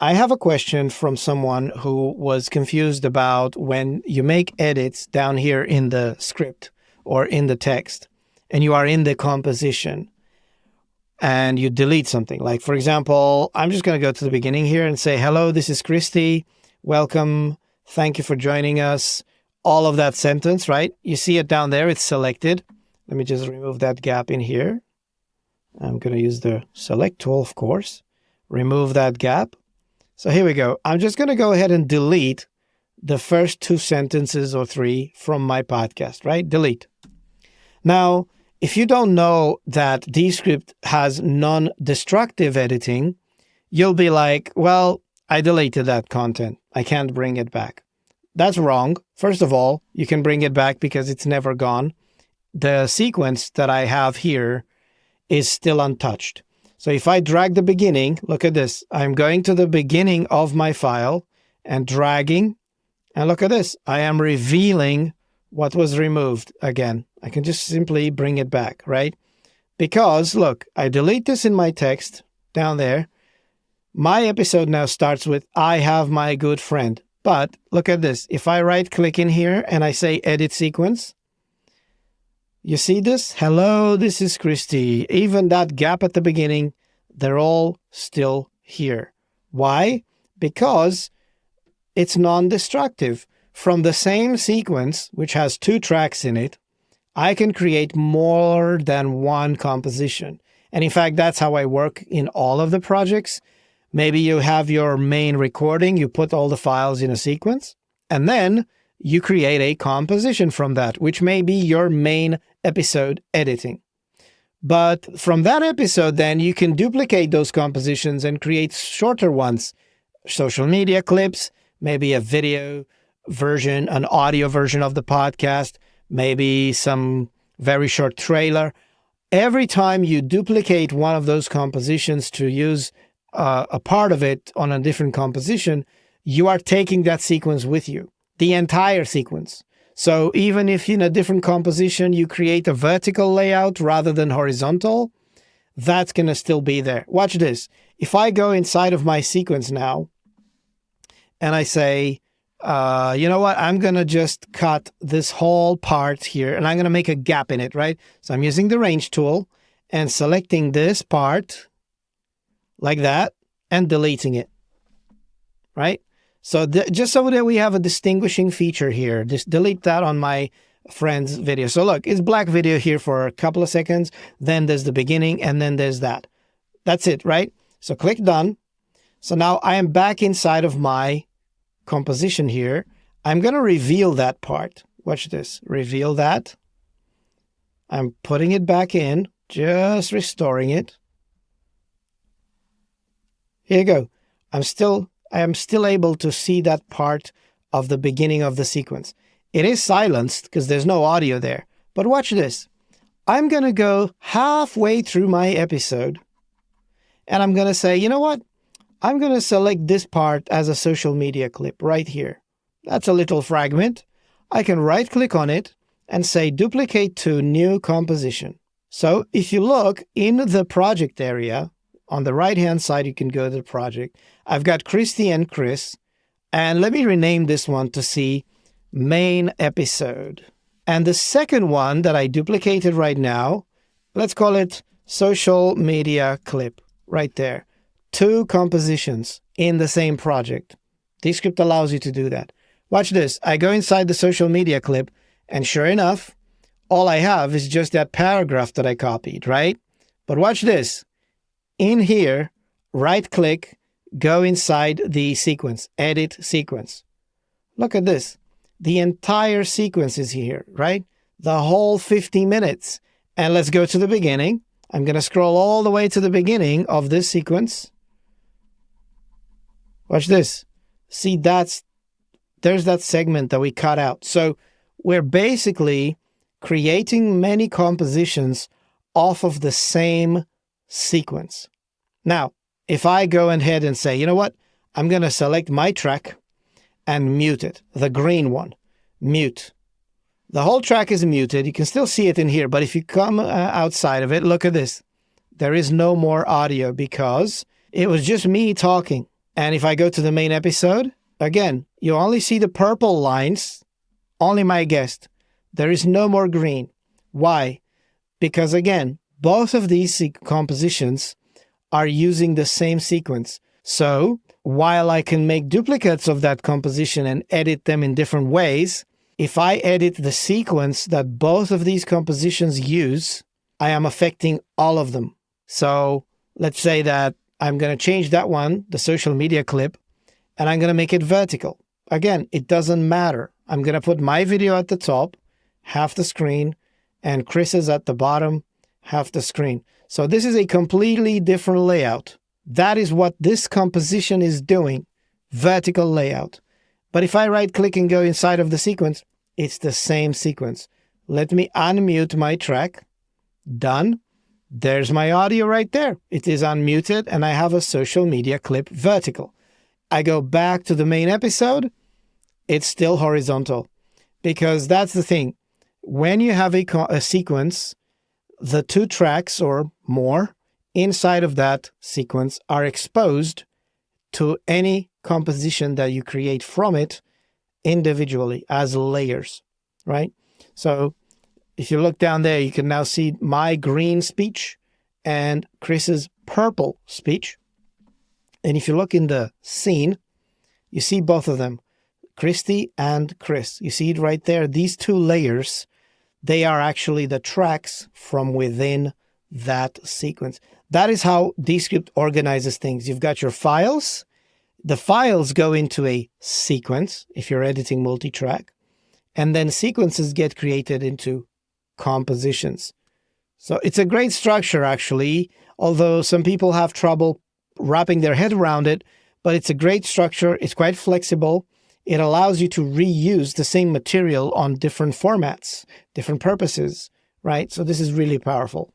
I have a question from someone who was confused about when you make edits down here in the script or in the text and you are in the composition and you delete something. Like, for example, I'm just going to go to the beginning here and say, hello, this is Christy. Welcome. Thank you for joining us. All of that sentence, right? You see it down there. It's selected. Let me just remove that gap in here. I'm going to use the select tool, of course. Remove that gap. So here we go. I'm just going to go ahead and delete the first 2 sentences or 3 from my podcast, right? Delete. Now, if you don't know that Descript has non-destructive editing, you'll be like, well, I deleted that content. I can't bring it back. That's wrong. First of all, you can bring it back because it's never gone. The sequence that I have here is still untouched. So if I drag the beginning, look at this. I'm going to the beginning of my file and dragging. And look at this. I am revealing what was removed again. I can just simply bring it back, right? Because look, I delete this in my text down there. My episode now starts with, I have my good friend. But look at this. If I right click in here and I say edit sequence, you see this? Hello, this is Christy. Even that gap at the beginning, they're all still here. Why? Because it's non-destructive. From the same sequence, which has 2 tracks in it, I can create more than one composition. And in fact, that's how I work in all of the projects. Maybe you have your main recording, you put all the files in a sequence, and then you create a composition from that, which may be your main episode editing. But from that episode, then you can duplicate those compositions and create shorter ones, social media clips, maybe a video version, an audio version of the podcast, maybe some very short trailer. Every time you duplicate one of those compositions to use a part of it on a different composition, you are taking that sequence with you, the entire sequence. So even if in a different composition you create a vertical layout rather than horizontal, that's going to still be there. Watch this. If I go inside of my sequence now and I say, you know what, I'm going to just cut this whole part here and I'm going to make a gap in it, right? So I'm using the range tool and selecting this part like that and deleting it, right? So just so that we have a distinguishing feature here, just delete that on my friend's video. So look, it's black video here for a couple of seconds. Then there's the beginning and then there's that. That's it, right? So click done. So now I am back inside of my composition here. I'm going to reveal that part. Watch this. Reveal that. I'm putting it back in, just restoring it. Here you go. I am still able to see that part of the beginning of the sequence. It is silenced because there's no audio there. But watch this. I'm going to go halfway through my episode and I'm going to say, you know what? I'm going to select this part as a social media clip right here. That's a little fragment. I can right click on it and say duplicate to new composition. So if you look in the project area, on the right-hand side, you can go to the project. I've got Christy and Chris, and let me rename this one to see main episode. And the second one that I duplicated right now, let's call it social media clip right there. 2 compositions in the same project. Descript allows you to do that. Watch this. I go inside the social media clip, and sure enough, all I have is just that paragraph that I copied, right? But watch this. In here, right-click, go inside the sequence, edit sequence. Look at this. The entire sequence is here, right? The whole 50 minutes. And let's go to the beginning. I'm going to scroll all the way to the beginning of this sequence. Watch this. See, there's that segment that we cut out. So we're basically creating many compositions off of the same sequence. Now, if I go ahead and say, you know what, I'm going to select my track and mute it, the green one, mute. The whole track is muted. You can still see it in here, but if you come outside of it, look at this. There is no more audio because it was just me talking. And if I go to the main episode, again, you only see the purple lines, only my guest. There is no more green. Why? Because again, both of these compositions are using the same sequence. So while I can make duplicates of that composition and edit them in different ways, if I edit the sequence that both of these compositions use, I am affecting all of them. So let's say that I'm going to change that one, the social media clip, and I'm going to make it vertical. Again, it doesn't matter. I'm going to put my video at the top, half the screen, and Chris's at the bottom, half the screen. So this is a completely different layout. That is what this composition is doing, vertical layout. But if I right click and go inside of the sequence, it's the same sequence. Let me unmute my track. Done. There's my audio right there. It is unmuted and I have a social media clip vertical. I go back to the main episode. It's still horizontal because that's the thing. When you have a sequence, the two tracks or more inside of that sequence are exposed to any composition that you create from it individually as layers, right? So if you look down there, you can now see my green speech and Chris's purple speech. And if you look in the scene, you see both of them, Christy and Chris. You see it right there. These two layers, they are actually the tracks from within that sequence. That is how Descript organizes things. You've got your files. The files go into a sequence if you're editing multi-track, and then sequences get created into compositions. So it's a great structure, actually, although some people have trouble wrapping their head around it, but it's a great structure. It's quite flexible. It allows you to reuse the same material on different formats, different purposes, right? So this is really powerful.